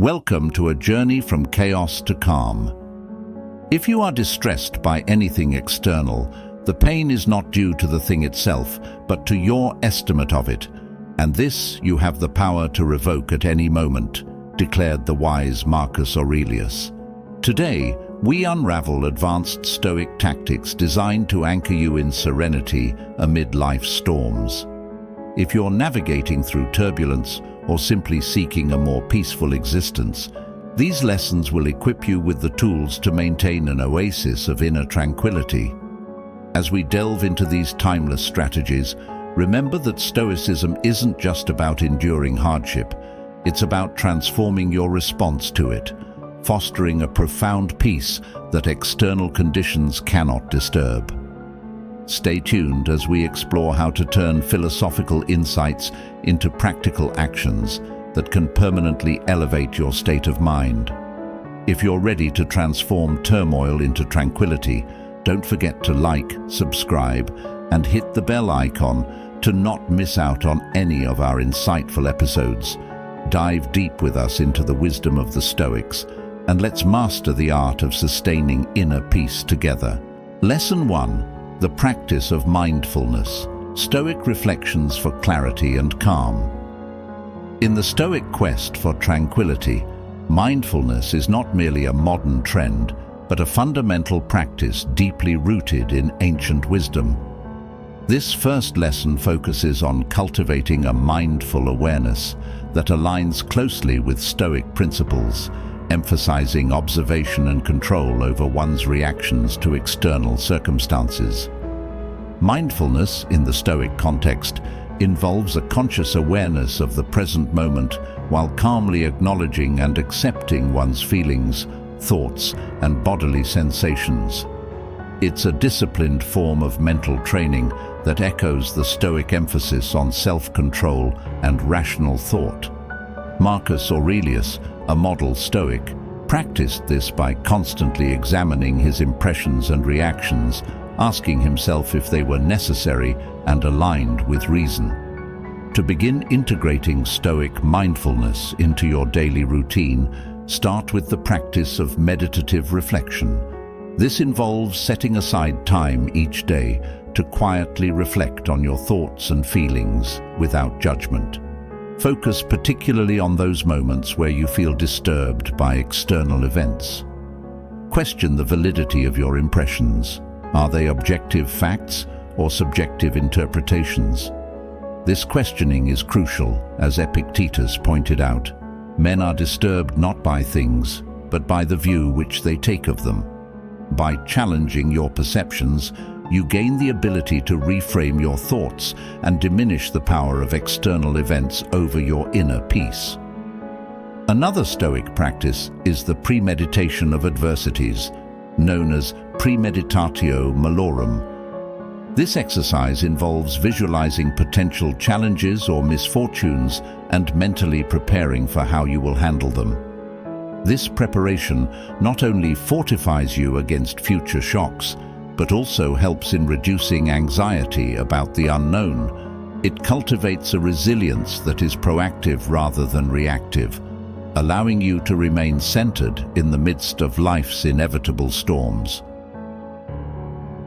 Welcome to a journey from chaos to calm. If you are distressed by anything external, the pain is not due to the thing itself, but to your estimate of it, and this you have the power to revoke at any moment, declared the wise Marcus Aurelius. Today, we unravel advanced Stoic tactics designed to anchor you in serenity amid life's storms. If you're navigating through turbulence or simply seeking a more peaceful existence, these lessons will equip you with the tools to maintain an oasis of inner tranquility. As we delve into these timeless strategies, remember that Stoicism isn't just about enduring hardship, it's about transforming your response to it, fostering a profound peace that external conditions cannot disturb. Stay tuned as we explore how to turn philosophical insights into practical actions that can permanently elevate your state of mind. If you're ready to transform turmoil into tranquility, don't forget to like, subscribe, and hit the bell icon to not miss out on any of our insightful episodes. Dive deep with us into the wisdom of the Stoics, and let's master the art of sustaining inner peace together. Lesson 1. The practice of mindfulness. Stoic reflections for clarity and calm. In the Stoic quest for tranquility, mindfulness is not merely a modern trend, but a fundamental practice deeply rooted in ancient wisdom. This first lesson focuses on cultivating a mindful awareness that aligns closely with Stoic principles, emphasizing observation and control over one's reactions to external circumstances. Mindfulness, in the Stoic context, involves a conscious awareness of the present moment while calmly acknowledging and accepting one's feelings, thoughts, and bodily sensations. It's a disciplined form of mental training that echoes the Stoic emphasis on self-control and rational thought. Marcus Aurelius, a model Stoic, practiced this by constantly examining his impressions and reactions, asking himself if they were necessary and aligned with reason. To begin integrating Stoic mindfulness into your daily routine, start with the practice of meditative reflection. This involves setting aside time each day to quietly reflect on your thoughts and feelings without judgment. Focus particularly on those moments where you feel disturbed by external events. Question the validity of your impressions. Are they objective facts or subjective interpretations? This questioning is crucial, as Epictetus pointed out. Men are disturbed not by things, but by the view which they take of them. By challenging your perceptions, you gain the ability to reframe your thoughts and diminish the power of external events over your inner peace. Another Stoic practice is the premeditation of adversities, known as premeditatio malorum. This exercise involves visualizing potential challenges or misfortunes and mentally preparing for how you will handle them. This preparation not only fortifies you against future shocks, but also helps in reducing anxiety about the unknown. It cultivates a resilience that is proactive rather than reactive, allowing you to remain centered in the midst of life's inevitable storms.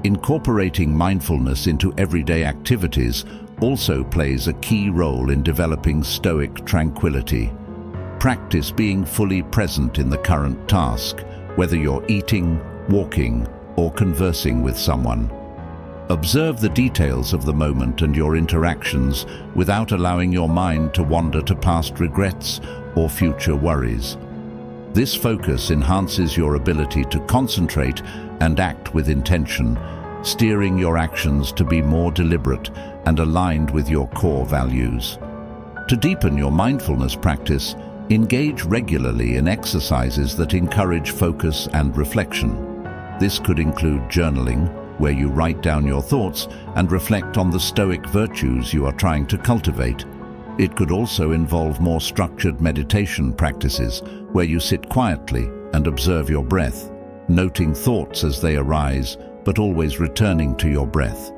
Incorporating mindfulness into everyday activities also plays a key role in developing Stoic tranquility. Practice being fully present in the current task, whether you're eating, walking, or conversing with someone. Observe the details of the moment and your interactions without allowing your mind to wander to past regrets or future worries. This focus enhances your ability to concentrate and act with intention, steering your actions to be more deliberate and aligned with your core values. To deepen your mindfulness practice, engage regularly in exercises that encourage focus and reflection. This could include journaling, where you write down your thoughts and reflect on the Stoic virtues you are trying to cultivate. It could also involve more structured meditation practices, where you sit quietly and observe your breath, noting thoughts as they arise, but always returning to your breath.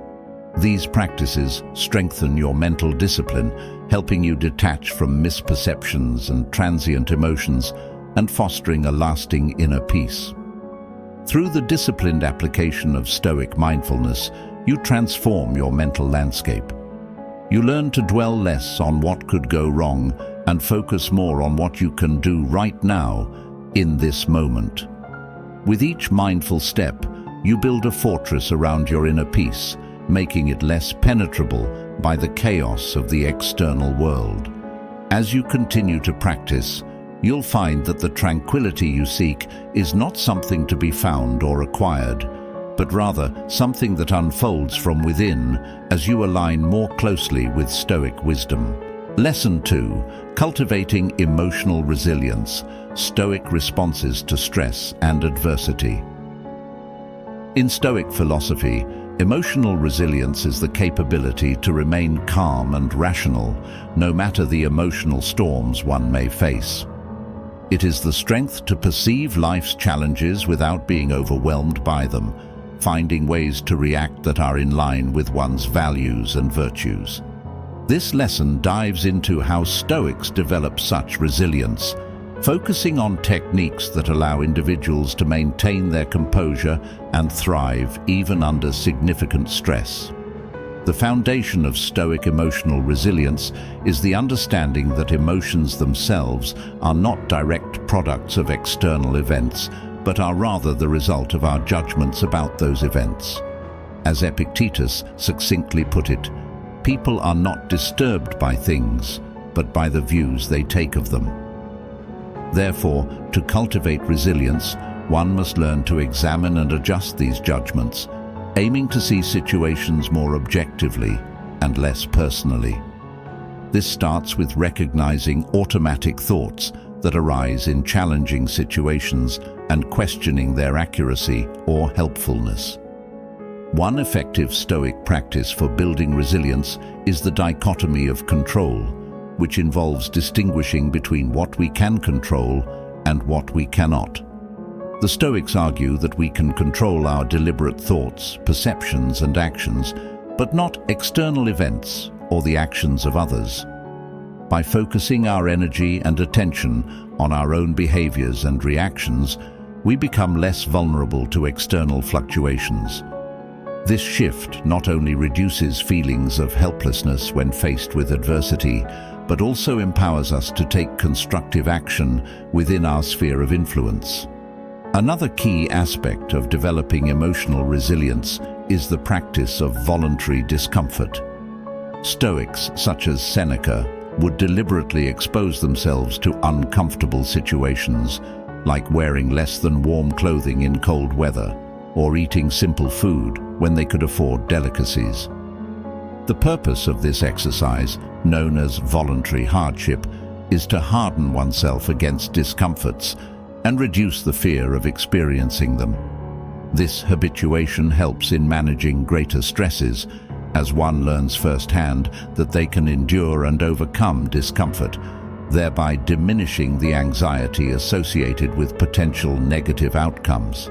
These practices strengthen your mental discipline, helping you detach from misperceptions and transient emotions and fostering a lasting inner peace. Through the disciplined application of Stoic mindfulness, you transform your mental landscape. You learn to dwell less on what could go wrong and focus more on what you can do right now, in this moment. With each mindful step, you build a fortress around your inner peace, making it less penetrable by the chaos of the external world. As you continue to practice, you'll find that the tranquility you seek is not something to be found or acquired, but rather something that unfolds from within as you align more closely with Stoic wisdom. Lesson 2. Cultivating emotional resilience, Stoic responses to stress and adversity. In Stoic philosophy, emotional resilience is the capability to remain calm and rational, no matter the emotional storms one may face. It is the strength to perceive life's challenges without being overwhelmed by them, finding ways to react that are in line with one's values and virtues. This lesson dives into how Stoics develop such resilience, focusing on techniques that allow individuals to maintain their composure and thrive even under significant stress. The foundation of Stoic emotional resilience is the understanding that emotions themselves are not direct products of external events, but are rather the result of our judgments about those events. As Epictetus succinctly put it, people are not disturbed by things, but by the views they take of them. Therefore, to cultivate resilience, one must learn to examine and adjust these judgments, aiming to see situations more objectively and less personally. This starts with recognizing automatic thoughts that arise in challenging situations and questioning their accuracy or helpfulness. One effective Stoic practice for building resilience is the dichotomy of control, which involves distinguishing between what we can control and what we cannot. The Stoics argue that we can control our deliberate thoughts, perceptions, and actions, but not external events or the actions of others. By focusing our energy and attention on our own behaviors and reactions, we become less vulnerable to external fluctuations. This shift not only reduces feelings of helplessness when faced with adversity, but also empowers us to take constructive action within our sphere of influence. Another key aspect of developing emotional resilience is the practice of voluntary discomfort. Stoics, such as Seneca, would deliberately expose themselves to uncomfortable situations, like wearing less than warm clothing in cold weather, or eating simple food when they could afford delicacies. The purpose of this exercise, known as voluntary hardship, is to harden oneself against discomforts and reduce the fear of experiencing them. This habituation helps in managing greater stresses, as one learns firsthand that they can endure and overcome discomfort, thereby diminishing the anxiety associated with potential negative outcomes.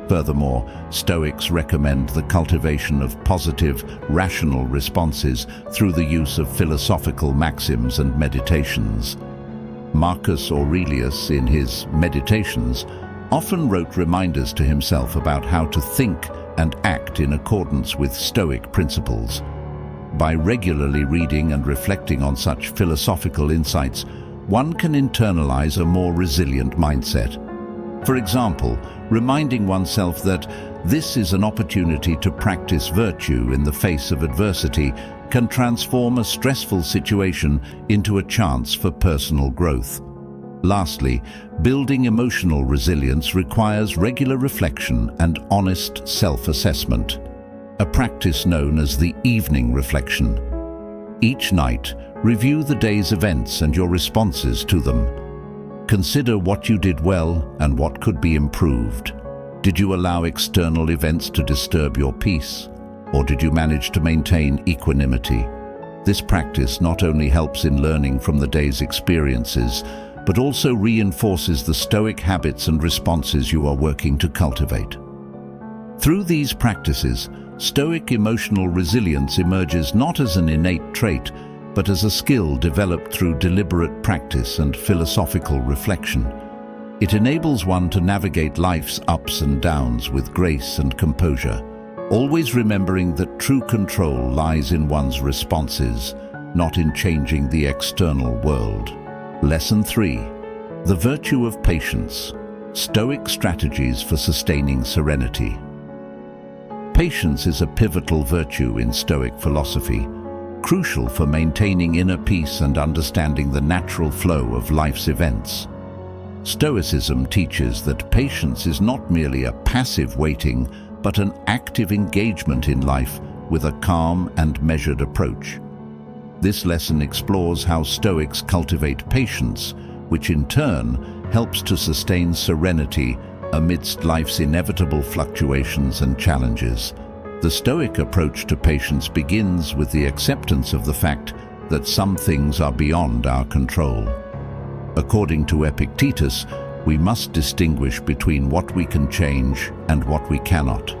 Furthermore, Stoics recommend the cultivation of positive, rational responses through the use of philosophical maxims and meditations. Marcus Aurelius, in his Meditations, often wrote reminders to himself about how to think and act in accordance with Stoic principles. By regularly reading and reflecting on such philosophical insights, one can internalize a more resilient mindset. For example, reminding oneself that this is an opportunity to practice virtue in the face of adversity can transform a stressful situation into a chance for personal growth. Lastly, building emotional resilience requires regular reflection and honest self-assessment, a practice known as the evening reflection. Each night, review the day's events and your responses to them. Consider what you did well and what could be improved. Did you allow external events to disturb your peace, or did you manage to maintain equanimity? This practice not only helps in learning from the day's experiences, but also reinforces the Stoic habits and responses you are working to cultivate. Through these practices, Stoic emotional resilience emerges not as an innate trait, but as a skill developed through deliberate practice and philosophical reflection. It enables one to navigate life's ups and downs with grace and composure, always remembering that true control lies in one's responses, not in changing the external world. Lesson 3. The virtue of patience. Stoic strategies for sustaining serenity. Patience is a pivotal virtue in Stoic philosophy, crucial for maintaining inner peace and understanding the natural flow of life's events. Stoicism teaches that patience is not merely a passive waiting, but an active engagement in life with a calm and measured approach. This lesson explores how Stoics cultivate patience, which in turn helps to sustain serenity amidst life's inevitable fluctuations and challenges. The Stoic approach to patience begins with the acceptance of the fact that some things are beyond our control. According to Epictetus, we must distinguish between what we can change and what we cannot.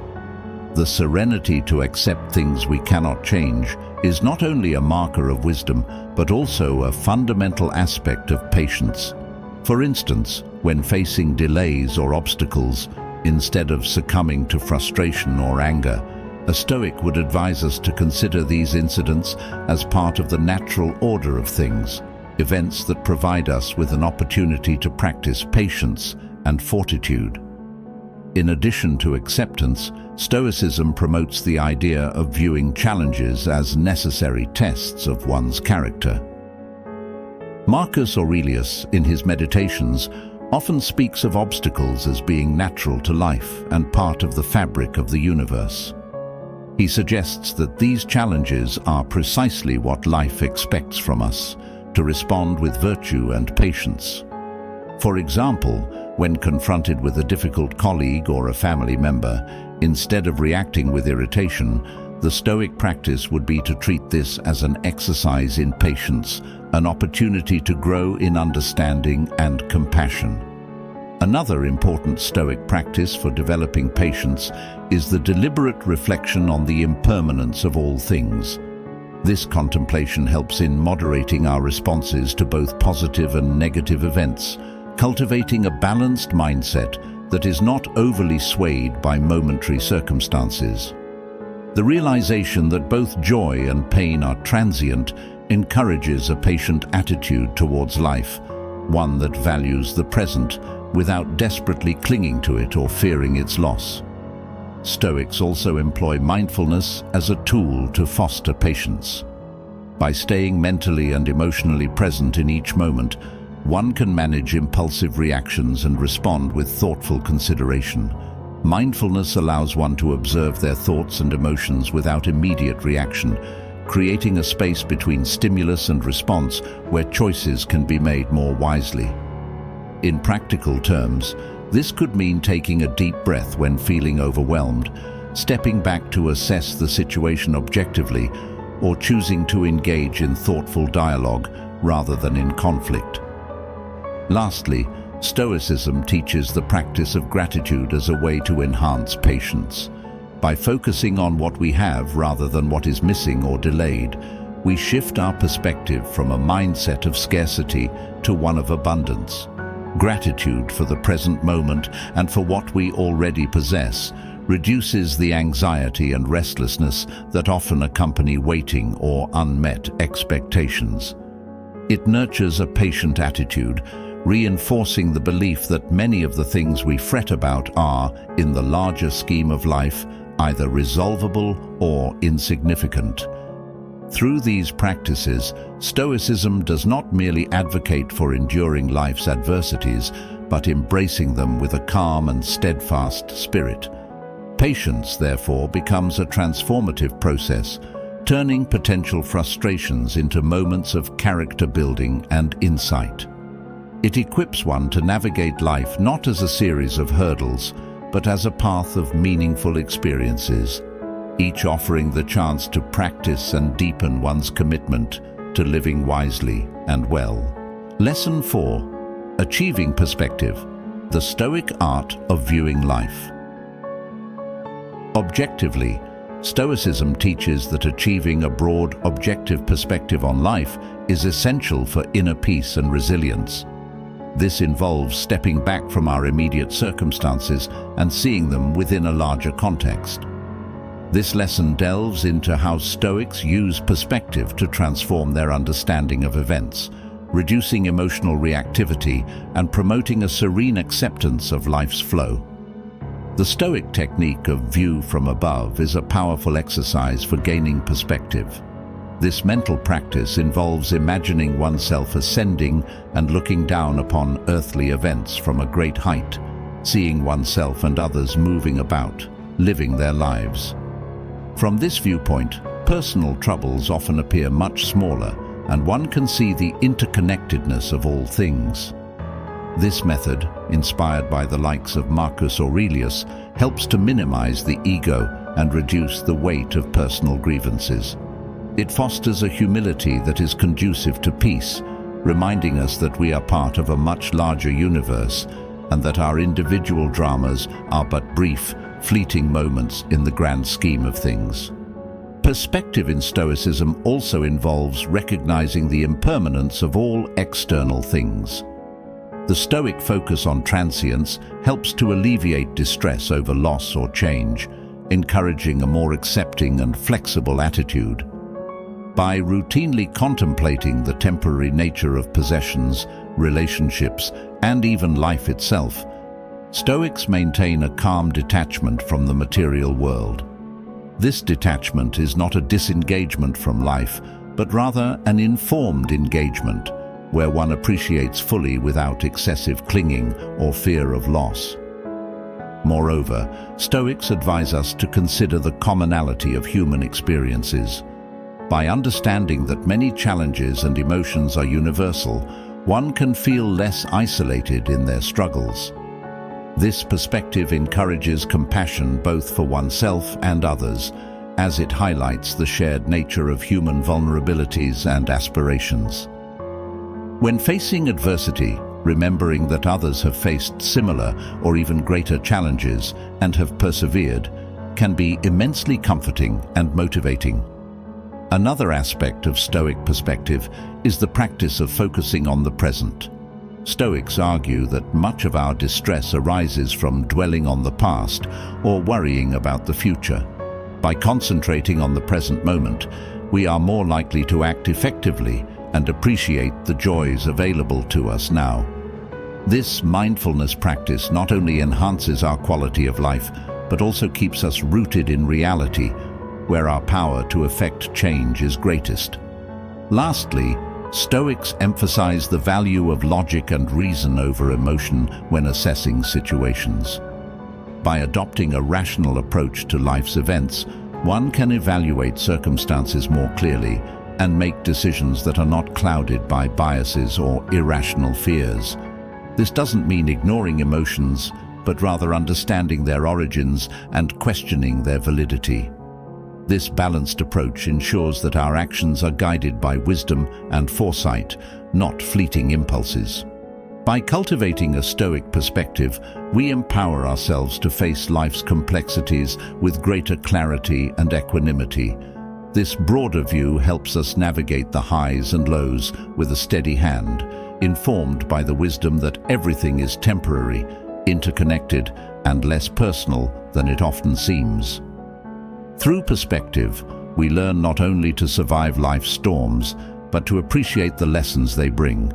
The serenity to accept things we cannot change is not only a marker of wisdom, but also a fundamental aspect of patience. For instance, when facing delays or obstacles, instead of succumbing to frustration or anger, a Stoic would advise us to consider these incidents as part of the natural order of things, events that provide us with an opportunity to practice patience and fortitude. In addition to acceptance, Stoicism promotes the idea of viewing challenges as necessary tests of one's character. Marcus Aurelius, in his Meditations, often speaks of obstacles as being natural to life and part of the fabric of the universe. He suggests that these challenges are precisely what life expects from us, to respond with virtue and patience. For example, when confronted with a difficult colleague or a family member, instead of reacting with irritation, the Stoic practice would be to treat this as an exercise in patience, an opportunity to grow in understanding and compassion. Another important Stoic practice for developing patience is the deliberate reflection on the impermanence of all things. This contemplation helps in moderating our responses to both positive and negative events, cultivating a balanced mindset that is not overly swayed by momentary circumstances. The realization that both joy and pain are transient encourages a patient attitude towards life, one that values the present without desperately clinging to it or fearing its loss. Stoics also employ mindfulness as a tool to foster patience. By staying mentally and emotionally present in each moment, one can manage impulsive reactions and respond with thoughtful consideration. Mindfulness allows one to observe their thoughts and emotions without immediate reaction, creating a space between stimulus and response where choices can be made more wisely. In practical terms, this could mean taking a deep breath when feeling overwhelmed, stepping back to assess the situation objectively, or choosing to engage in thoughtful dialogue rather than in conflict. Lastly, Stoicism teaches the practice of gratitude as a way to enhance patience. By focusing on what we have rather than what is missing or delayed, we shift our perspective from a mindset of scarcity to one of abundance. Gratitude for the present moment and for what we already possess reduces the anxiety and restlessness that often accompany waiting or unmet expectations. It nurtures a patient attitude, reinforcing the belief that many of the things we fret about are, in the larger scheme of life, either resolvable or insignificant. Through these practices, Stoicism does not merely advocate for enduring life's adversities, but embracing them with a calm and steadfast spirit. Patience, therefore, becomes a transformative process, turning potential frustrations into moments of character building and insight. It equips one to navigate life not as a series of hurdles, but as a path of meaningful experiences, each offering the chance to practice and deepen one's commitment to living wisely and well. Lesson 4. Achieving Perspective. The Stoic Art of Viewing Life. Objectively, Stoicism teaches that achieving a broad, objective perspective on life is essential for inner peace and resilience. This involves stepping back from our immediate circumstances and seeing them within a larger context. This lesson delves into how Stoics use perspective to transform their understanding of events, reducing emotional reactivity and promoting a serene acceptance of life's flow. The Stoic technique of view from above is a powerful exercise for gaining perspective. This mental practice involves imagining oneself ascending and looking down upon earthly events from a great height, seeing oneself and others moving about, living their lives. From this viewpoint, personal troubles often appear much smaller, and one can see the interconnectedness of all things. This method, inspired by the likes of Marcus Aurelius, helps to minimize the ego and reduce the weight of personal grievances. It fosters a humility that is conducive to peace, reminding us that we are part of a much larger universe and that our individual dramas are but brief, fleeting moments in the grand scheme of things. Perspective in Stoicism also involves recognizing the impermanence of all external things. The Stoic focus on transience helps to alleviate distress over loss or change, encouraging a more accepting and flexible attitude. By routinely contemplating the temporary nature of possessions, relationships, and even life itself, Stoics maintain a calm detachment from the material world. This detachment is not a disengagement from life, but rather an informed engagement, where one appreciates fully without excessive clinging or fear of loss. Moreover, Stoics advise us to consider the commonality of human experiences. By understanding that many challenges and emotions are universal, one can feel less isolated in their struggles. This perspective encourages compassion both for oneself and others, as it highlights the shared nature of human vulnerabilities and aspirations. When facing adversity, remembering that others have faced similar or even greater challenges and have persevered can be immensely comforting and motivating. Another aspect of Stoic perspective is the practice of focusing on the present. Stoics argue that much of our distress arises from dwelling on the past or worrying about the future. By concentrating on the present moment, we are more likely to act effectively and appreciate the joys available to us now. This mindfulness practice not only enhances our quality of life, but also keeps us rooted in reality, where our power to effect change is greatest. Lastly, Stoics emphasize the value of logic and reason over emotion when assessing situations. By adopting a rational approach to life's events, one can evaluate circumstances more clearly and make decisions that are not clouded by biases or irrational fears. This doesn't mean ignoring emotions, but rather understanding their origins and questioning their validity. This balanced approach ensures that our actions are guided by wisdom and foresight, not fleeting impulses. By cultivating a Stoic perspective, we empower ourselves to face life's complexities with greater clarity and equanimity. This broader view helps us navigate the highs and lows with a steady hand, informed by the wisdom that everything is temporary, interconnected, and less personal than it often seems. Through perspective, we learn not only to survive life's storms, but to appreciate the lessons they bring,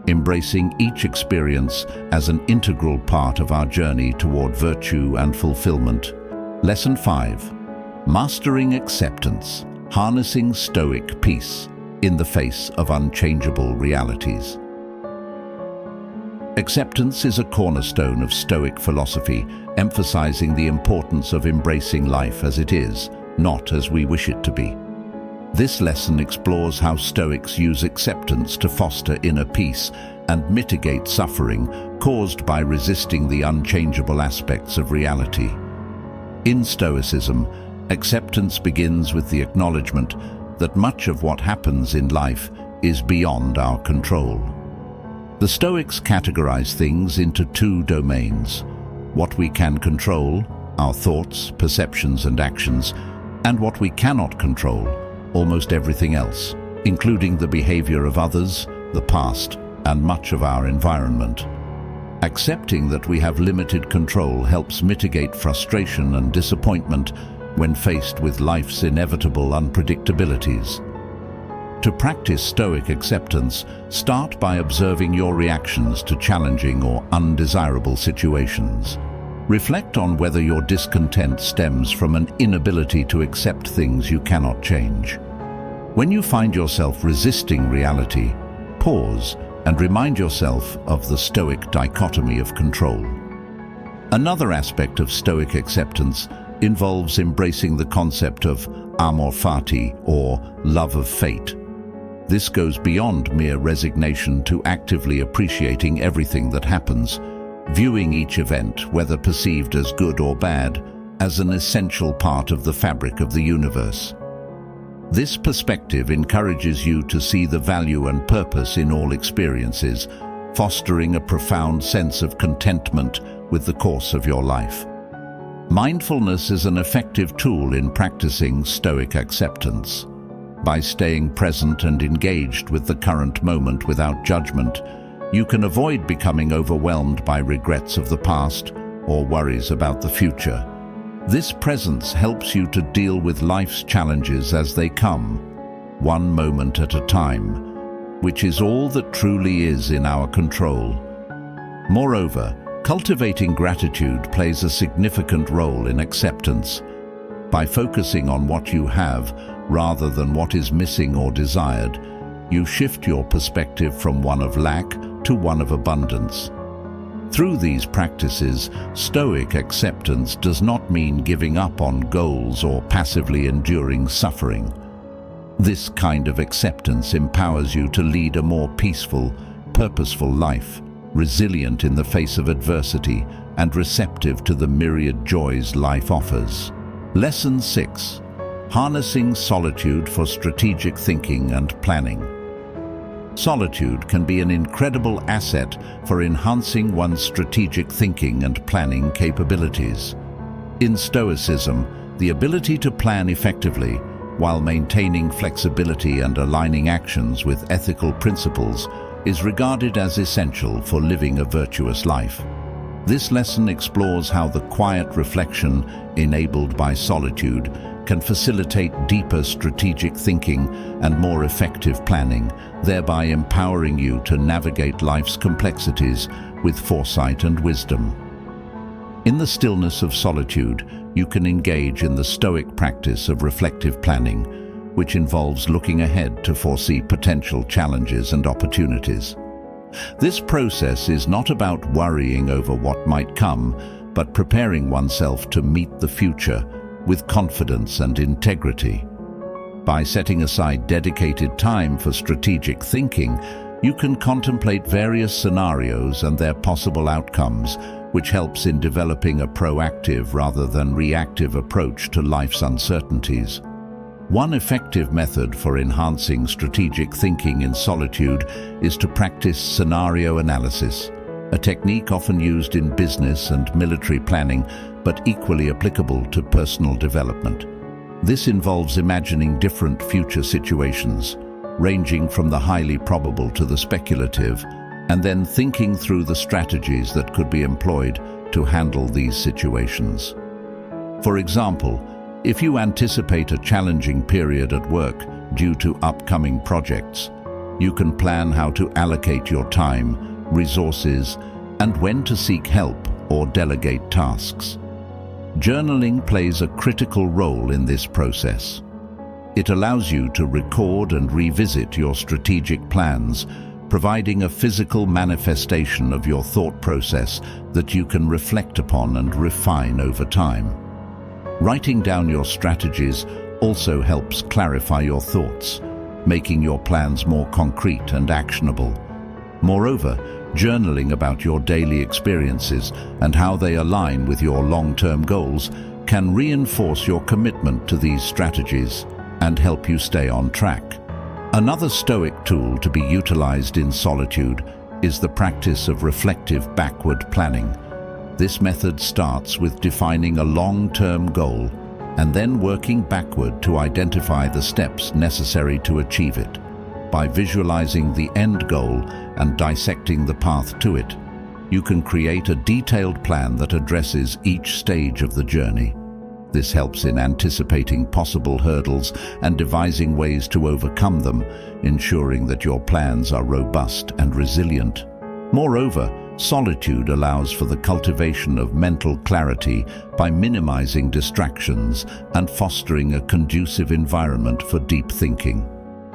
embracing each experience as an integral part of our journey toward virtue and fulfillment. Lesson 5. Mastering acceptance, harnessing Stoic peace in the face of unchangeable realities. Acceptance is a cornerstone of Stoic philosophy, emphasizing the importance of embracing life as it is, not as we wish it to be. This lesson explores how Stoics use acceptance to foster inner peace and mitigate suffering caused by resisting the unchangeable aspects of reality. In Stoicism, acceptance begins with the acknowledgement that much of what happens in life is beyond our control. The Stoics categorize things into two domains: what we can control, our thoughts, perceptions, and actions, and what we cannot control, almost everything else, including the behavior of others, the past, and much of our environment. Accepting that we have limited control helps mitigate frustration and disappointment when faced with life's inevitable unpredictabilities. To practice Stoic acceptance, start by observing your reactions to challenging or undesirable situations. Reflect on whether your discontent stems from an inability to accept things you cannot change. When you find yourself resisting reality, pause and remind yourself of the Stoic dichotomy of control. Another aspect of Stoic acceptance involves embracing the concept of amor fati, or love of fate. This goes beyond mere resignation to actively appreciating everything that happens, viewing each event, whether perceived as good or bad, as an essential part of the fabric of the universe. This perspective encourages you to see the value and purpose in all experiences, fostering a profound sense of contentment with the course of your life. Mindfulness is an effective tool in practicing Stoic acceptance. By staying present and engaged with the current moment without judgment, you can avoid becoming overwhelmed by regrets of the past or worries about the future. This presence helps you to deal with life's challenges as they come, one moment at a time, which is all that truly is in our control. Moreover, cultivating gratitude plays a significant role in acceptance. By focusing on what you have rather than what is missing or desired, you shift your perspective from one of lack to one of abundance. Through these practices, Stoic acceptance does not mean giving up on goals or passively enduring suffering. This kind of acceptance empowers you to lead a more peaceful, purposeful life, resilient in the face of adversity and receptive to the myriad joys life offers. Lesson 6. Harnessing solitude for strategic thinking and planning. Solitude can be an incredible asset for enhancing one's strategic thinking and planning capabilities. In Stoicism, the ability to plan effectively while maintaining flexibility and aligning actions with ethical principles is regarded as essential for living a virtuous life. This lesson explores how the quiet reflection enabled by solitude can facilitate deeper strategic thinking and more effective planning, thereby empowering you to navigate life's complexities with foresight and wisdom. In the stillness of solitude, you can engage in the Stoic practice of reflective planning, which involves looking ahead to foresee potential challenges and opportunities. This process is not about worrying over what might come, but preparing oneself to meet the future with confidence and integrity. By setting aside dedicated time for strategic thinking, you can contemplate various scenarios and their possible outcomes, which helps in developing a proactive rather than reactive approach to life's uncertainties. One effective method for enhancing strategic thinking in solitude is to practice scenario analysis, a technique often used in business and military planning, but equally applicable to personal development. This involves imagining different future situations, ranging from the highly probable to the speculative, and then thinking through the strategies that could be employed to handle these situations. For example, if you anticipate a challenging period at work due to upcoming projects, you can plan how to allocate your time, resources, and when to seek help or delegate tasks. Journaling plays a critical role in this process. It allows you to record and revisit your strategic plans, providing a physical manifestation of your thought process that you can reflect upon and refine over time. Writing down your strategies also helps clarify your thoughts, making your plans more concrete and actionable. Moreover, journaling about your daily experiences and how they align with your long-term goals can reinforce your commitment to these strategies and help you stay on track. Another Stoic tool to be utilized in solitude is the practice of reflective backward planning. This method starts with defining a long-term goal, and then working backward to identify the steps necessary to achieve it. By visualizing the end goal and dissecting the path to it, you can create a detailed plan that addresses each stage of the journey. This helps in anticipating possible hurdles and devising ways to overcome them, ensuring that your plans are robust and resilient. Moreover, solitude allows for the cultivation of mental clarity by minimizing distractions and fostering a conducive environment for deep thinking.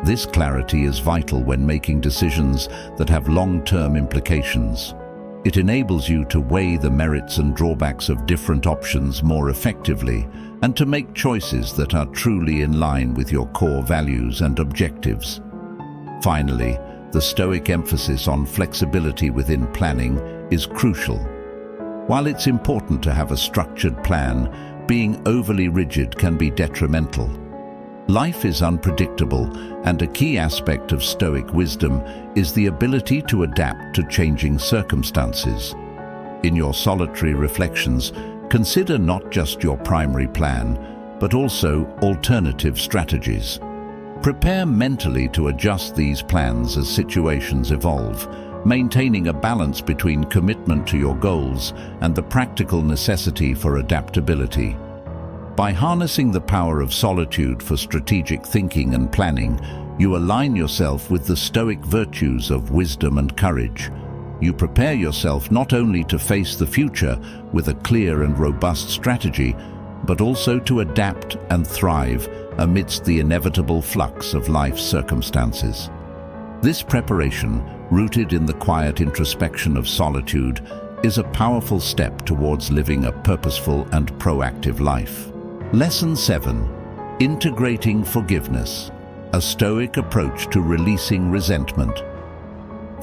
This clarity is vital when making decisions that have long-term implications. It enables you to weigh the merits and drawbacks of different options more effectively and to make choices that are truly in line with your core values and objectives. Finally, the Stoic emphasis on flexibility within planning is crucial. While it's important to have a structured plan, being overly rigid can be detrimental. Life is unpredictable, and a key aspect of Stoic wisdom is the ability to adapt to changing circumstances. In your solitary reflections, consider not just your primary plan, but also alternative strategies. Prepare mentally to adjust these plans as situations evolve, maintaining a balance between commitment to your goals and the practical necessity for adaptability. By harnessing the power of solitude for strategic thinking and planning, you align yourself with the Stoic virtues of wisdom and courage. You prepare yourself not only to face the future with a clear and robust strategy, but also to adapt and thrive amidst the inevitable flux of life's circumstances. This preparation, rooted in the quiet introspection of solitude, is a powerful step towards living a purposeful and proactive life. Lesson 7. Integrating forgiveness, a Stoic approach to releasing resentment.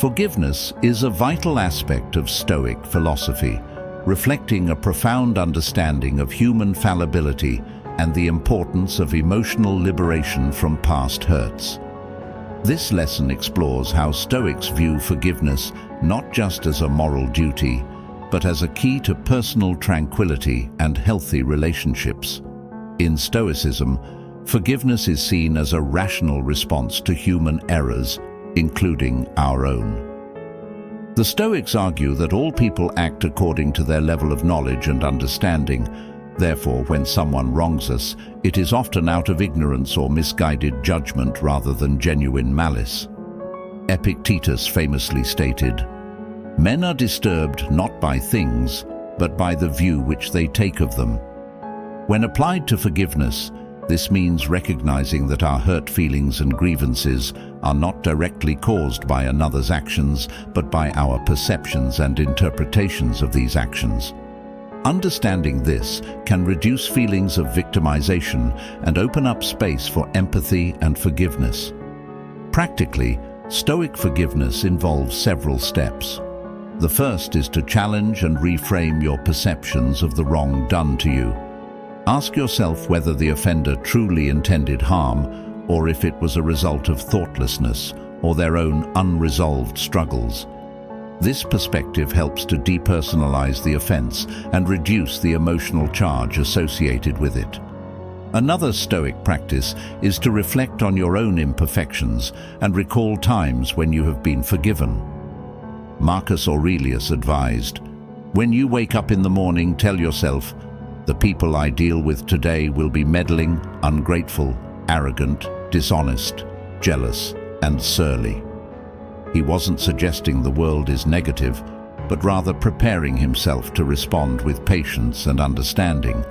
Forgiveness is a vital aspect of Stoic philosophy, reflecting a profound understanding of human fallibility and the importance of emotional liberation from past hurts. This lesson explores how Stoics view forgiveness not just as a moral duty, but as a key to personal tranquility and healthy relationships. In Stoicism, forgiveness is seen as a rational response to human errors, including our own. The Stoics argue that all people act according to their level of knowledge and understanding. Therefore, when someone wrongs us, it is often out of ignorance or misguided judgment rather than genuine malice. Epictetus famously stated, "Men are disturbed not by things, but by the view which they take of them." When applied to forgiveness, this means recognizing that our hurt feelings and grievances are not directly caused by another's actions, but by our perceptions and interpretations of these actions. Understanding this can reduce feelings of victimization and open up space for empathy and forgiveness. Practically, Stoic forgiveness involves several steps. The first is to challenge and reframe your perceptions of the wrong done to you. Ask yourself whether the offender truly intended harm, or if it was a result of thoughtlessness or their own unresolved struggles. This perspective helps to depersonalize the offense and reduce the emotional charge associated with it. Another Stoic practice is to reflect on your own imperfections and recall times when you have been forgiven. Marcus Aurelius advised, "When you wake up in the morning, tell yourself, 'The people I deal with today will be meddling, ungrateful, arrogant, dishonest, jealous, and surly.'" He wasn't suggesting the world is negative, but rather preparing himself to respond with patience and understanding.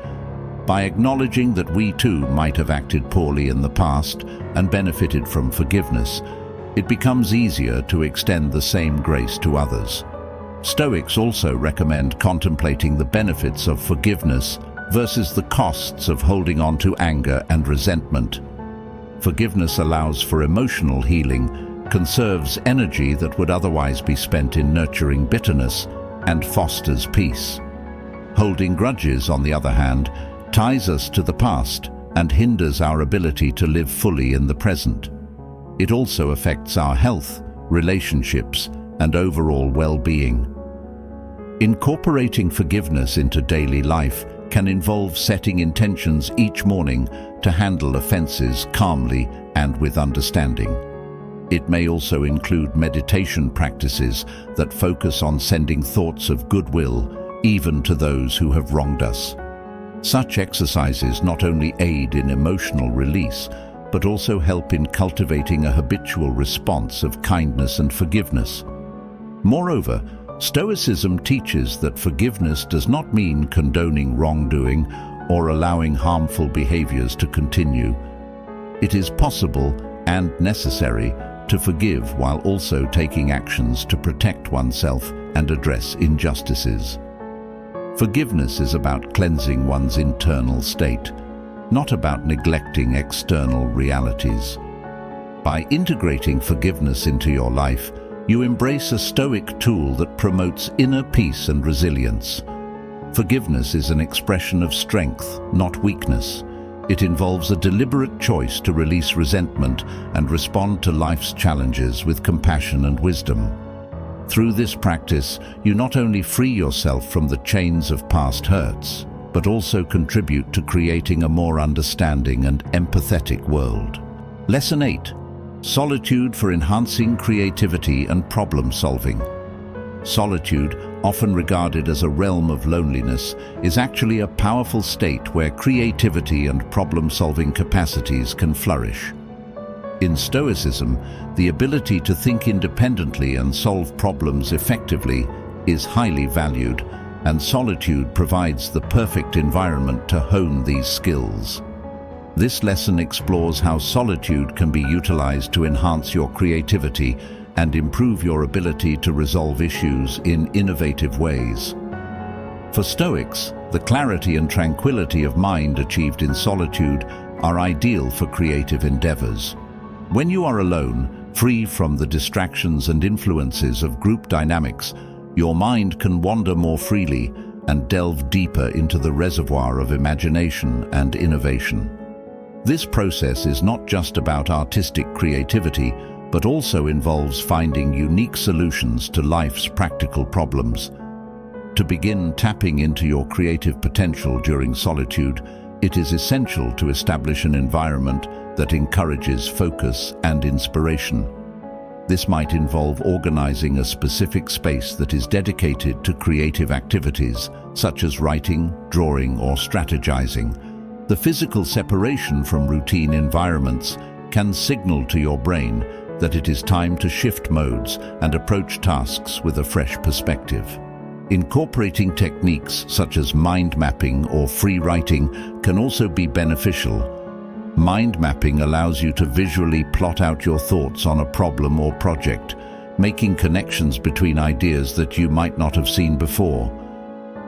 By acknowledging that we too might have acted poorly in the past and benefited from forgiveness, it becomes easier to extend the same grace to others. Stoics also recommend contemplating the benefits of forgiveness versus the costs of holding on to anger and resentment. Forgiveness allows for emotional healing, conserves energy that would otherwise be spent in nurturing bitterness, and fosters peace. Holding grudges, on the other hand, ties us to the past and hinders our ability to live fully in the present. It also affects our health, relationships, and overall well-being. Incorporating forgiveness into daily life can involve setting intentions each morning to handle offenses calmly and with understanding. It may also include meditation practices that focus on sending thoughts of goodwill even to those who have wronged us. Such exercises not only aid in emotional release, but also help in cultivating a habitual response of kindness and forgiveness. Moreover, Stoicism teaches that forgiveness does not mean condoning wrongdoing or allowing harmful behaviors to continue. It is possible and necessary to forgive while also taking actions to protect oneself and address injustices. Forgiveness is about cleansing one's internal state, not about neglecting external realities. By integrating forgiveness into your life, you embrace a Stoic tool that promotes inner peace and resilience. Forgiveness is an expression of strength, not weakness. It involves a deliberate choice to release resentment and respond to life's challenges with compassion and wisdom. Through this practice, you not only free yourself from the chains of past hurts, but also contribute to creating a more understanding and empathetic world. Lesson 8. Solitude for enhancing creativity and problem solving. Solitude, often regarded as a realm of loneliness, is actually a powerful state where creativity and problem-solving capacities can flourish. In Stoicism, the ability to think independently and solve problems effectively is highly valued, and solitude provides the perfect environment to hone these skills. This lesson explores how solitude can be utilized to enhance your creativity and improve your ability to resolve issues in innovative ways. For Stoics, the clarity and tranquility of mind achieved in solitude are ideal for creative endeavors. When you are alone, free from the distractions and influences of group dynamics, your mind can wander more freely and delve deeper into the reservoir of imagination and innovation. This process is not just about artistic creativity, but also involves finding unique solutions to life's practical problems. To begin tapping into your creative potential during solitude, it is essential to establish an environment that encourages focus and inspiration. This might involve organizing a specific space that is dedicated to creative activities, such as writing, drawing, or strategizing. The physical separation from routine environments can signal to your brain that it is time to shift modes and approach tasks with a fresh perspective. Incorporating techniques such as mind mapping or free writing can also be beneficial. Mind mapping allows you to visually plot out your thoughts on a problem or project, making connections between ideas that you might not have seen before.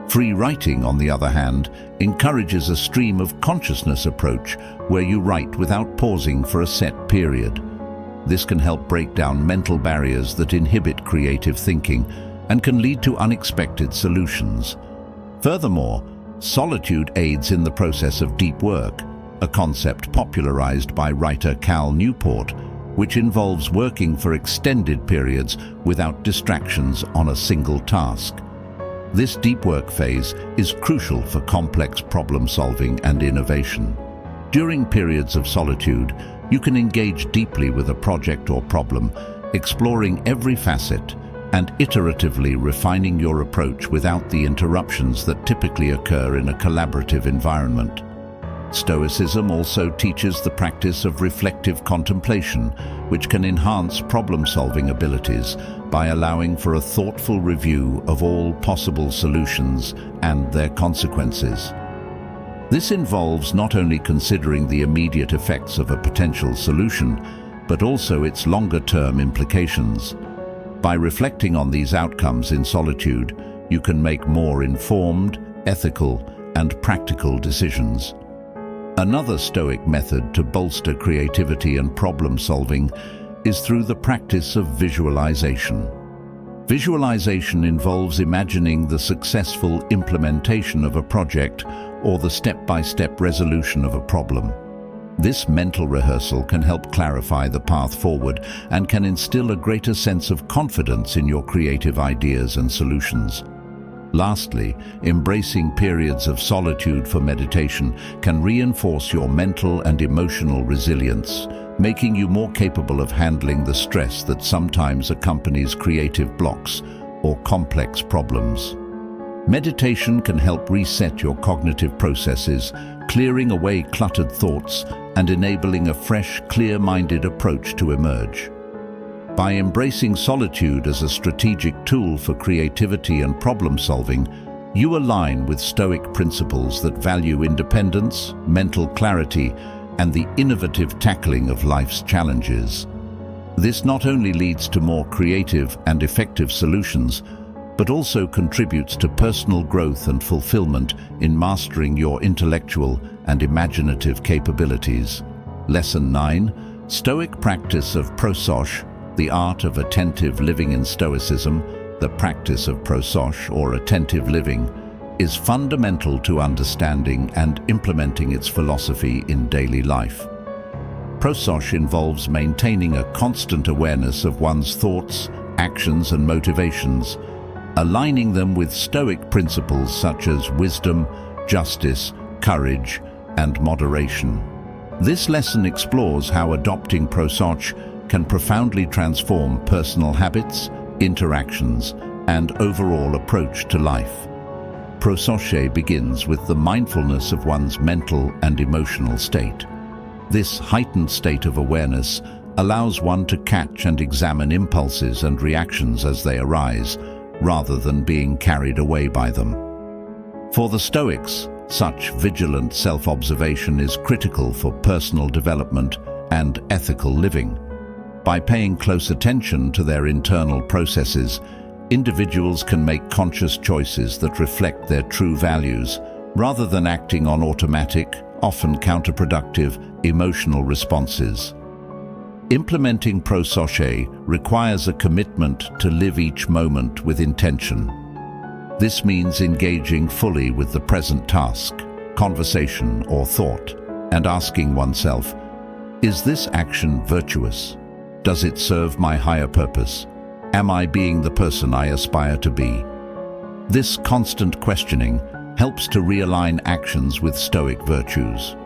Free writing, on the other hand, encourages a stream of consciousness approach where you write without pausing for a set period. This can help break down mental barriers that inhibit creative thinking and can lead to unexpected solutions. Furthermore, solitude aids in the process of deep work, a concept popularized by writer Cal Newport, which involves working for extended periods without distractions on a single task. This deep work phase is crucial for complex problem solving and innovation. During periods of solitude, you can engage deeply with a project or problem, exploring every facet and iteratively refining your approach without the interruptions that typically occur in a collaborative environment. Stoicism also teaches the practice of reflective contemplation, which can enhance problem-solving abilities by allowing for a thoughtful review of all possible solutions and their consequences. This involves not only considering the immediate effects of a potential solution, but also its longer-term implications. By reflecting on these outcomes in solitude, you can make more informed, ethical, and practical decisions. Another Stoic method to bolster creativity and problem-solving is through the practice of visualization. Visualization involves imagining the successful implementation of a project or the step-by-step resolution of a problem. This mental rehearsal can help clarify the path forward and can instill a greater sense of confidence in your creative ideas and solutions. Lastly, embracing periods of solitude for meditation can reinforce your mental and emotional resilience, making you more capable of handling the stress that sometimes accompanies creative blocks or complex problems. Meditation can help reset your cognitive processes, clearing away cluttered thoughts and enabling a fresh, clear-minded approach to emerge. By embracing solitude as a strategic tool for creativity and problem-solving, you align with Stoic principles that value independence, mental clarity, and the innovative tackling of life's challenges. This not only leads to more creative and effective solutions, but also contributes to personal growth and fulfillment in mastering your intellectual and imaginative capabilities. Lesson 9. Stoic practice of prososh, the art of attentive living in Stoicism. The practice of prososh, or attentive living, is fundamental to understanding and implementing its philosophy in daily life. Prososh involves maintaining a constant awareness of one's thoughts, actions, and motivations, aligning them with Stoic principles such as wisdom, justice, courage, and moderation. This lesson explores how adopting prososh can profoundly transform personal habits, interactions, and overall approach to life. Prosoche begins with the mindfulness of one's mental and emotional state. This heightened state of awareness allows one to catch and examine impulses and reactions as they arise, rather than being carried away by them. For the Stoics, such vigilant self-observation is critical for personal development and ethical living. By paying close attention to their internal processes, individuals can make conscious choices that reflect their true values, rather than acting on automatic, often counterproductive, emotional responses. Implementing prosoche requires a commitment to live each moment with intention. This means engaging fully with the present task, conversation, or thought, and asking oneself, is this action virtuous? Does it serve my higher purpose? Am I being the person I aspire to be? This constant questioning helps to realign actions with Stoic virtues.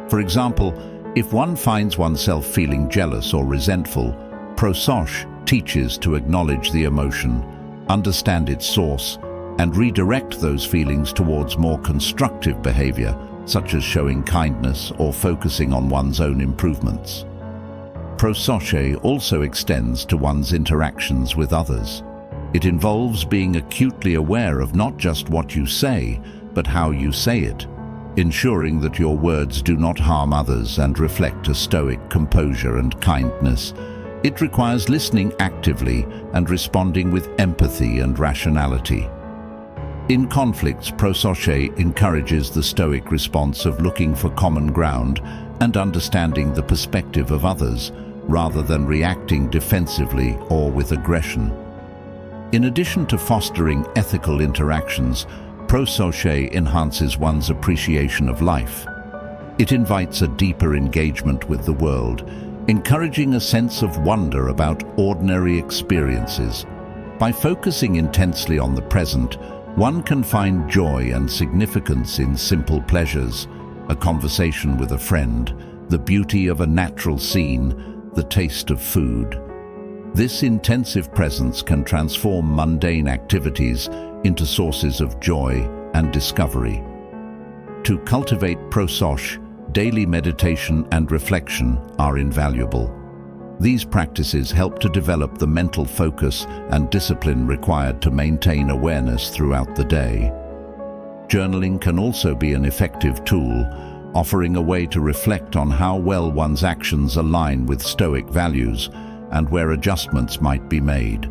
For example, if one finds oneself feeling jealous or resentful, prososh teaches to acknowledge the emotion, understand its source, and redirect those feelings towards more constructive behavior, such as showing kindness or focusing on one's own improvements. Prosoche also extends to one's interactions with others. It involves being acutely aware of not just what you say, but how you say it, ensuring that your words do not harm others and reflect a Stoic composure and kindness. It requires listening actively and responding with empathy and rationality. In conflicts, prosoche encourages the Stoic response of looking for common ground and understanding the perspective of others, rather than reacting defensively or with aggression. In addition to fostering ethical interactions, prosoche enhances one's appreciation of life. It invites a deeper engagement with the world, encouraging a sense of wonder about ordinary experiences. By focusing intensely on the present, one can find joy and significance in simple pleasures, a conversation with a friend, the beauty of a natural scene, the taste of food. This intensive presence can transform mundane activities into sources of joy and discovery. To cultivate prososh, daily meditation and reflection are invaluable. These practices help to develop the mental focus and discipline required to maintain awareness throughout the day. Journaling can also be an effective tool, offering a way to reflect on how well one's actions align with Stoic values and where adjustments might be made.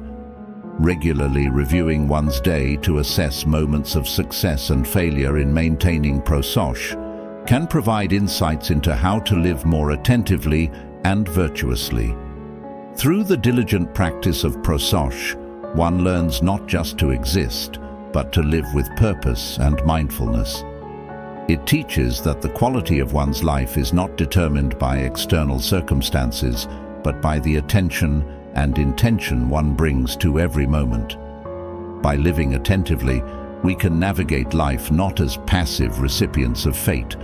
Regularly reviewing one's day to assess moments of success and failure in maintaining prososh can provide insights into how to live more attentively and virtuously. Through the diligent practice of prososh, one learns not just to exist, but to live with purpose and mindfulness. It teaches that the quality of one's life is not determined by external circumstances, but by the attention and intention one brings to every moment. By living attentively, we can navigate life not as passive recipients of fate,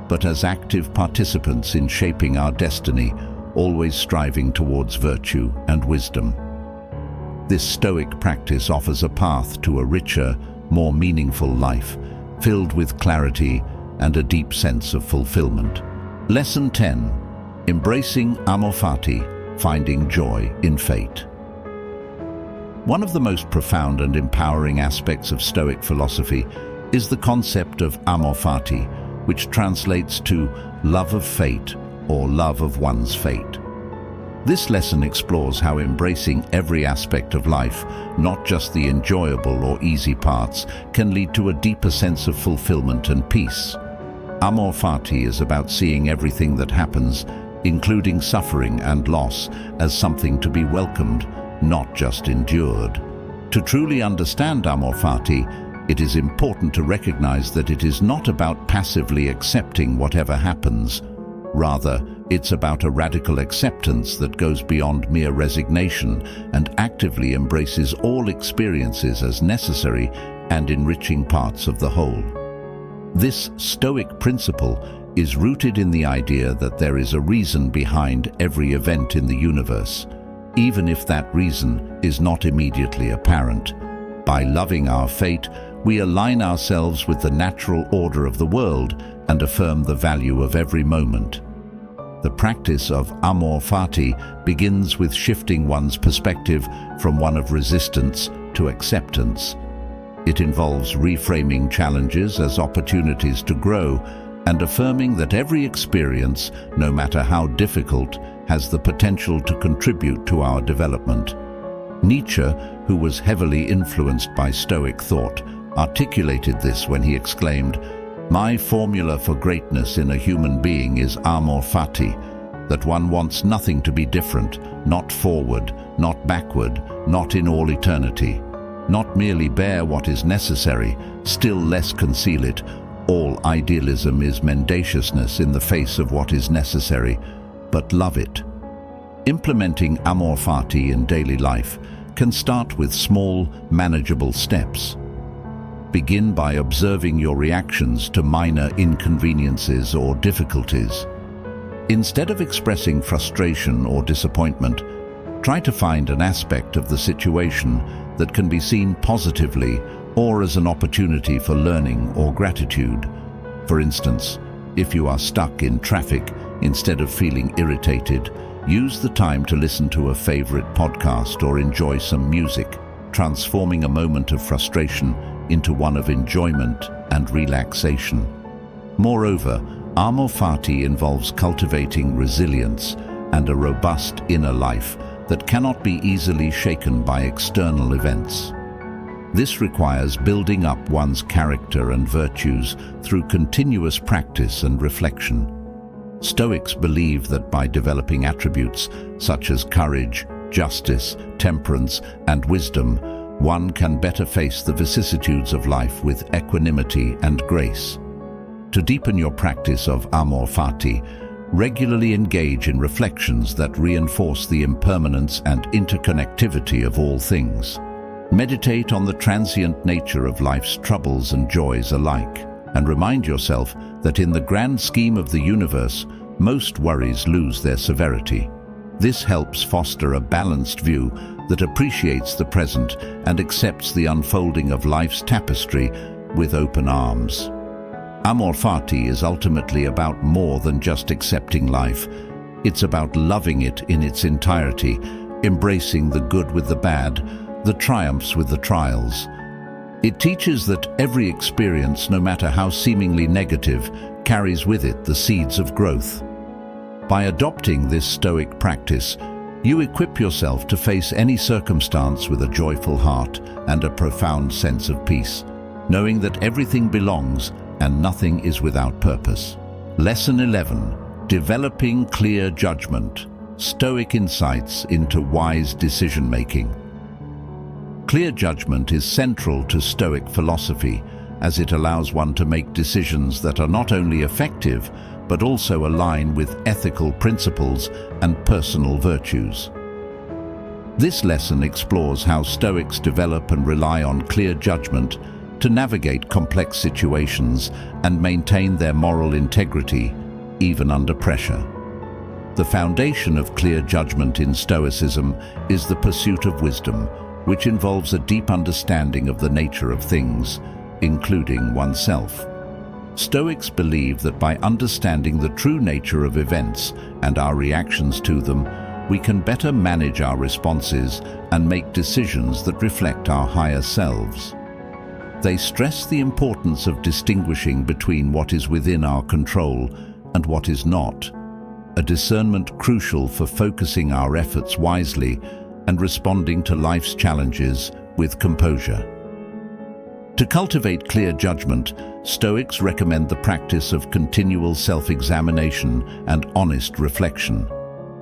but as active participants in shaping our destiny, always striving towards virtue and wisdom. This Stoic practice offers a path to a richer, more meaningful life, filled with clarity and a deep sense of fulfillment. Lesson 10. Embracing amor fati, finding joy in fate. One of the most profound and empowering aspects of Stoic philosophy is the concept of amor fati, which translates to love of fate or love of one's fate. This lesson explores how embracing every aspect of life, not just the enjoyable or easy parts, can lead to a deeper sense of fulfillment and peace. Amor fati is about seeing everything that happens, including suffering and loss, as something to be welcomed, not just endured. To truly understand amor fati, it is important to recognize that it is not about passively accepting whatever happens. Rather, it's about a radical acceptance that goes beyond mere resignation and actively embraces all experiences as necessary and enriching parts of the whole. This Stoic principle is rooted in the idea that there is a reason behind every event in the universe, even if that reason is not immediately apparent. By loving our fate, we align ourselves with the natural order of the world and affirm the value of every moment. The practice of amor fati begins with shifting one's perspective from one of resistance to acceptance. It involves reframing challenges as opportunities to grow and affirming that every experience, no matter how difficult, has the potential to contribute to our development. Nietzsche, who was heavily influenced by Stoic thought, articulated this when he exclaimed, "My formula for greatness in a human being is amor fati, that one wants nothing to be different, not forward, not backward, not in all eternity. Not merely bear what is necessary, still less conceal it. All idealism is mendaciousness in the face of what is necessary, but love it." Implementing amor fati in daily life can start with small, manageable steps. Begin by observing your reactions to minor inconveniences or difficulties. Instead of expressing frustration or disappointment, try to find an aspect of the situation that can be seen positively or as an opportunity for learning or gratitude. For instance, if you are stuck in traffic, instead of feeling irritated, use the time to listen to a favorite podcast or enjoy some music, transforming a moment of frustration into one of enjoyment and relaxation. Moreover, amor fati involves cultivating resilience and a robust inner life that cannot be easily shaken by external events. This requires building up one's character and virtues through continuous practice and reflection. Stoics believe that by developing attributes such as courage, justice, temperance, and wisdom, one can better face the vicissitudes of life with equanimity and grace. To deepen your practice of amor fati, regularly engage in reflections that reinforce the impermanence and interconnectivity of all things. Meditate on the transient nature of life's troubles and joys alike, and remind yourself that in the grand scheme of the universe, most worries lose their severity. This helps foster a balanced view that appreciates the present and accepts the unfolding of life's tapestry with open arms. Amor fati is ultimately about more than just accepting life. It's about loving it in its entirety, embracing the good with the bad, the triumphs with the trials. It teaches that every experience, no matter how seemingly negative, carries with it the seeds of growth. By adopting this Stoic practice, you equip yourself to face any circumstance with a joyful heart and a profound sense of peace, knowing that everything belongs and nothing is without purpose. Lesson 11. Developing clear judgment. Stoic insights into wise decision-making. Clear judgment is central to Stoic philosophy, as it allows one to make decisions that are not only effective, but also align with ethical principles and personal virtues. This lesson explores how Stoics develop and rely on clear judgment, to navigate complex situations and maintain their moral integrity, even under pressure. The foundation of clear judgment in Stoicism is the pursuit of wisdom, which involves a deep understanding of the nature of things, including oneself. Stoics believe that by understanding the true nature of events and our reactions to them, we can better manage our responses and make decisions that reflect our higher selves. They stress the importance of distinguishing between what is within our control and what is not, a discernment crucial for focusing our efforts wisely and responding to life's challenges with composure. To cultivate clear judgment, Stoics recommend the practice of continual self-examination and honest reflection.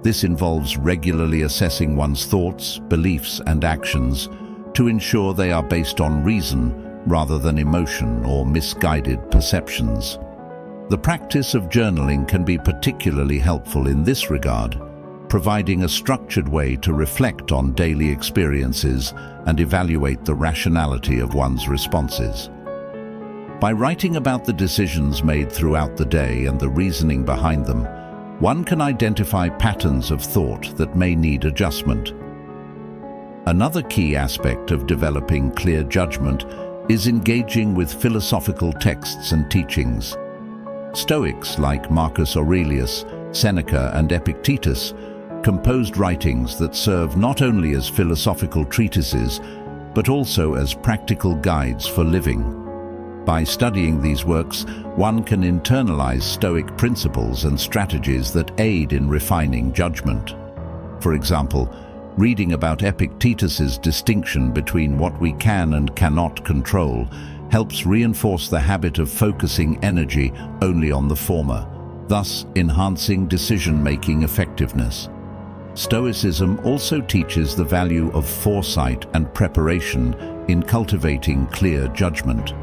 This involves regularly assessing one's thoughts, beliefs, and actions to ensure they are based on reason rather than emotion or misguided perceptions. The practice of journaling can be particularly helpful in this regard, providing a structured way to reflect on daily experiences and evaluate the rationality of one's responses. By writing about the decisions made throughout the day and the reasoning behind them, one can identify patterns of thought that may need adjustment. Another key aspect of developing clear judgment is engaging with philosophical texts and teachings. Stoics like Marcus Aurelius, Seneca, and Epictetus composed writings that serve not only as philosophical treatises, but also as practical guides for living. By studying these works, one can internalize Stoic principles and strategies that aid in refining judgment. For example, reading about Epictetus's distinction between what we can and cannot control helps reinforce the habit of focusing energy only on the former, thus enhancing decision-making effectiveness. Stoicism also teaches the value of foresight and preparation in cultivating clear judgment.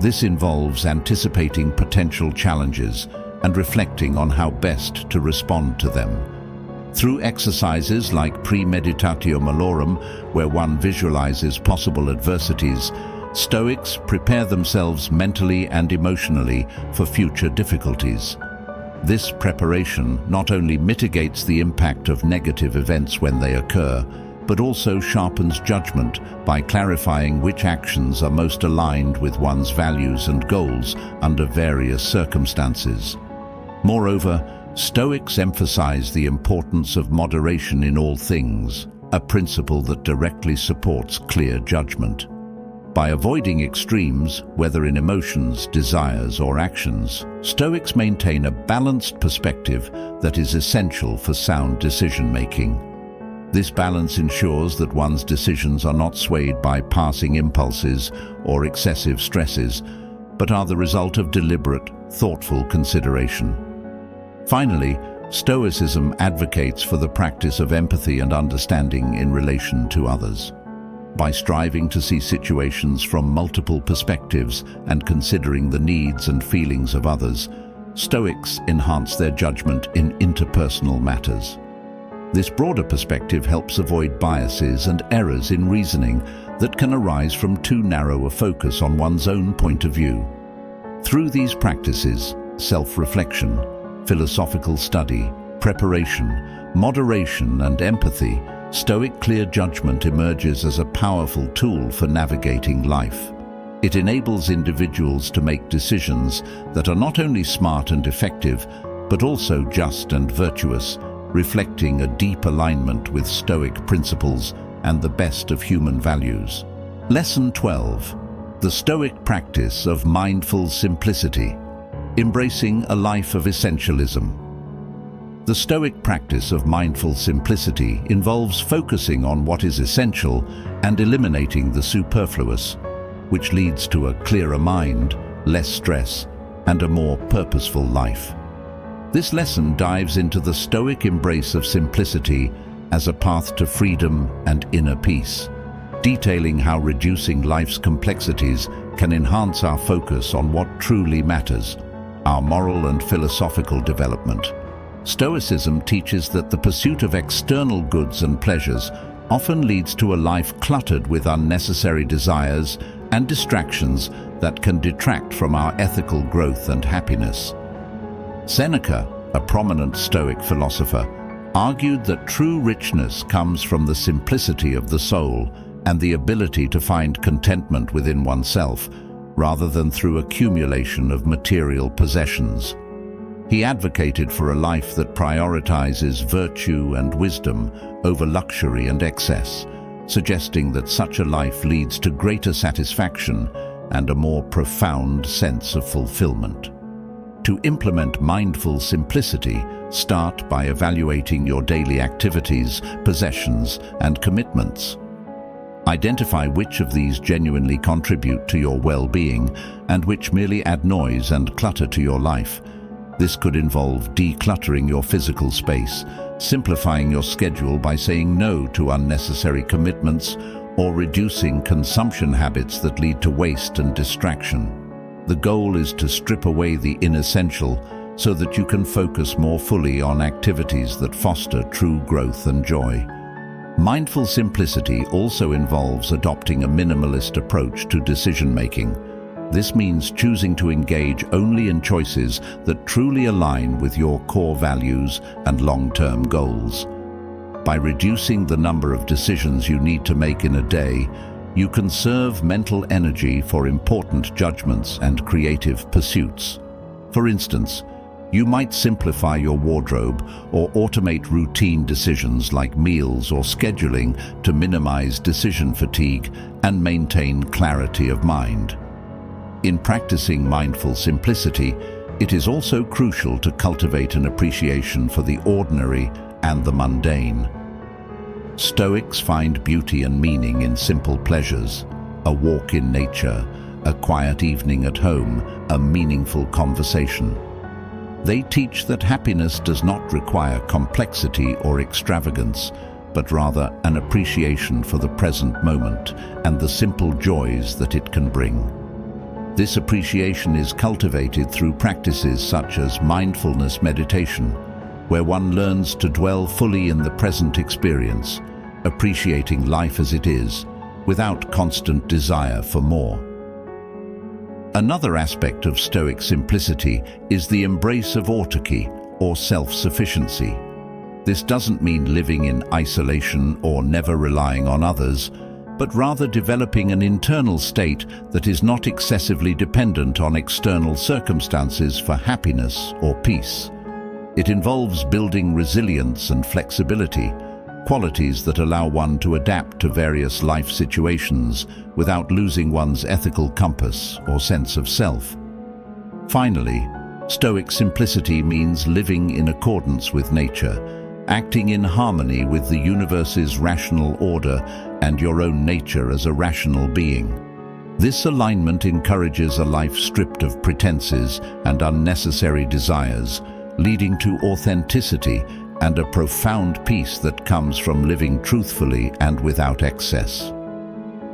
This involves anticipating potential challenges and reflecting on how best to respond to them. Through exercises like premeditatio malorum, where one visualizes possible adversities, Stoics prepare themselves mentally and emotionally for future difficulties. This preparation not only mitigates the impact of negative events when they occur, but also sharpens judgment by clarifying which actions are most aligned with one's values and goals under various circumstances. Moreover, Stoics emphasize the importance of moderation in all things, a principle that directly supports clear judgment. By avoiding extremes, whether in emotions, desires, or actions, Stoics maintain a balanced perspective that is essential for sound decision-making. This balance ensures that one's decisions are not swayed by passing impulses or excessive stresses, but are the result of deliberate, thoughtful consideration. Finally, Stoicism advocates for the practice of empathy and understanding in relation to others. By striving to see situations from multiple perspectives and considering the needs and feelings of others, Stoics enhance their judgment in interpersonal matters. This broader perspective helps avoid biases and errors in reasoning that can arise from too narrow a focus on one's own point of view. Through these practices, self-reflection, philosophical study, preparation, moderation, and empathy, Stoic clear judgment emerges as a powerful tool for navigating life. It enables individuals to make decisions that are not only smart and effective, but also just and virtuous, reflecting a deep alignment with Stoic principles and the best of human values. Lesson 12. The Stoic practice of mindful simplicity, embracing a life of essentialism. The Stoic practice of mindful simplicity involves focusing on what is essential and eliminating the superfluous, which leads to a clearer mind, less stress, and a more purposeful life. This lesson dives into the Stoic embrace of simplicity as a path to freedom and inner peace, detailing how reducing life's complexities can enhance our focus on what truly matters, our moral and philosophical development. Stoicism teaches that the pursuit of external goods and pleasures often leads to a life cluttered with unnecessary desires and distractions that can detract from our ethical growth and happiness. Seneca, a prominent Stoic philosopher, argued that true richness comes from the simplicity of the soul and the ability to find contentment within oneself, rather than through accumulation of material possessions. He advocated for a life that prioritizes virtue and wisdom over luxury and excess, suggesting that such a life leads to greater satisfaction and a more profound sense of fulfillment. To implement mindful simplicity, start by evaluating your daily activities, possessions, and commitments. Identify which of these genuinely contribute to your well-being and which merely add noise and clutter to your life. This could involve decluttering your physical space, simplifying your schedule by saying no to unnecessary commitments, or reducing consumption habits that lead to waste and distraction. The goal is to strip away the inessential so that you can focus more fully on activities that foster true growth and joy. Mindful simplicity also involves adopting a minimalist approach to decision-making. This means choosing to engage only in choices that truly align with your core values and long-term goals. By reducing the number of decisions you need to make in a day, you conserve mental energy for important judgments and creative pursuits. For instance, you might simplify your wardrobe or automate routine decisions like meals or scheduling to minimize decision fatigue and maintain clarity of mind. In practicing mindful simplicity, it is also crucial to cultivate an appreciation for the ordinary and the mundane. Stoics find beauty and meaning in simple pleasures: a walk in nature, a quiet evening at home, a meaningful conversation. They teach that happiness does not require complexity or extravagance, but rather an appreciation for the present moment and the simple joys that it can bring. This appreciation is cultivated through practices such as mindfulness meditation, where one learns to dwell fully in the present experience, appreciating life as it is, without constant desire for more. Another aspect of Stoic simplicity is the embrace of autarky, or self-sufficiency. This doesn't mean living in isolation or never relying on others, but rather developing an internal state that is not excessively dependent on external circumstances for happiness or peace. It involves building resilience and flexibility, qualities that allow one to adapt to various life situations without losing one's ethical compass or sense of self. Finally, Stoic simplicity means living in accordance with nature, acting in harmony with the universe's rational order and your own nature as a rational being. This alignment encourages a life stripped of pretenses and unnecessary desires, leading to authenticity and a profound peace that comes from living truthfully and without excess.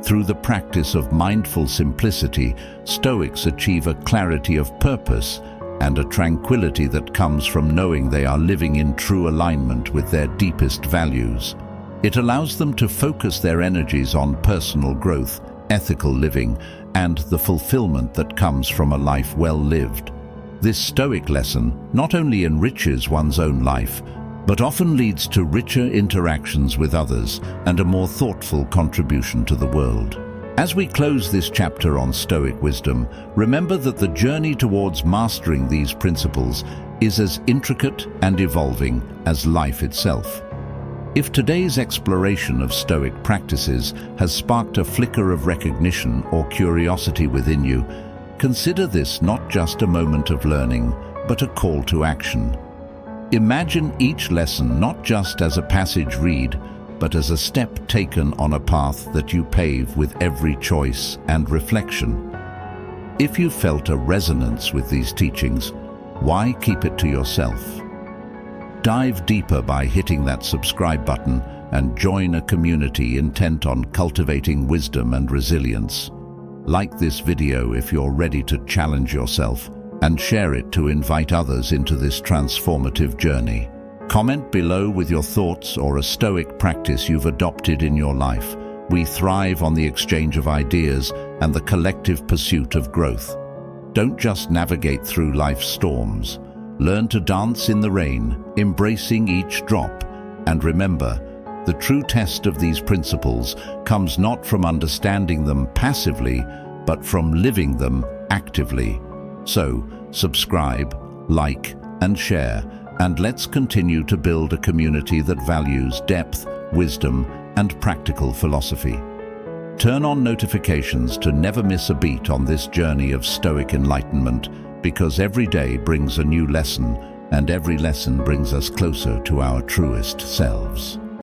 Through the practice of mindful simplicity, Stoics achieve a clarity of purpose and a tranquility that comes from knowing they are living in true alignment with their deepest values. It allows them to focus their energies on personal growth, ethical living, and the fulfillment that comes from a life well lived. This Stoic lesson not only enriches one's own life, but often leads to richer interactions with others and a more thoughtful contribution to the world. As we close this chapter on Stoic wisdom, remember that the journey towards mastering these principles is as intricate and evolving as life itself. If today's exploration of Stoic practices has sparked a flicker of recognition or curiosity within you, consider this not just a moment of learning, but a call to action. Imagine each lesson not just as a passage read, but as a step taken on a path that you pave with every choice and reflection. If you felt a resonance with these teachings, why keep it to yourself? Dive deeper by hitting that subscribe button and join a community intent on cultivating wisdom and resilience. Like this video if you're ready to challenge yourself, and share it to invite others into this transformative journey. Comment below with your thoughts or a Stoic practice you've adopted in your life. We thrive on the exchange of ideas, and the collective pursuit of growth. Don't just navigate through life's storms. Learn to dance in the rain, embracing each drop. And remember, the true test of these principles comes not from understanding them passively, but from living them actively. So, subscribe, like, and share, and let's continue to build a community that values depth, wisdom, and practical philosophy. Turn on notifications to never miss a beat on this journey of Stoic enlightenment, because every day brings a new lesson, and every lesson brings us closer to our truest selves.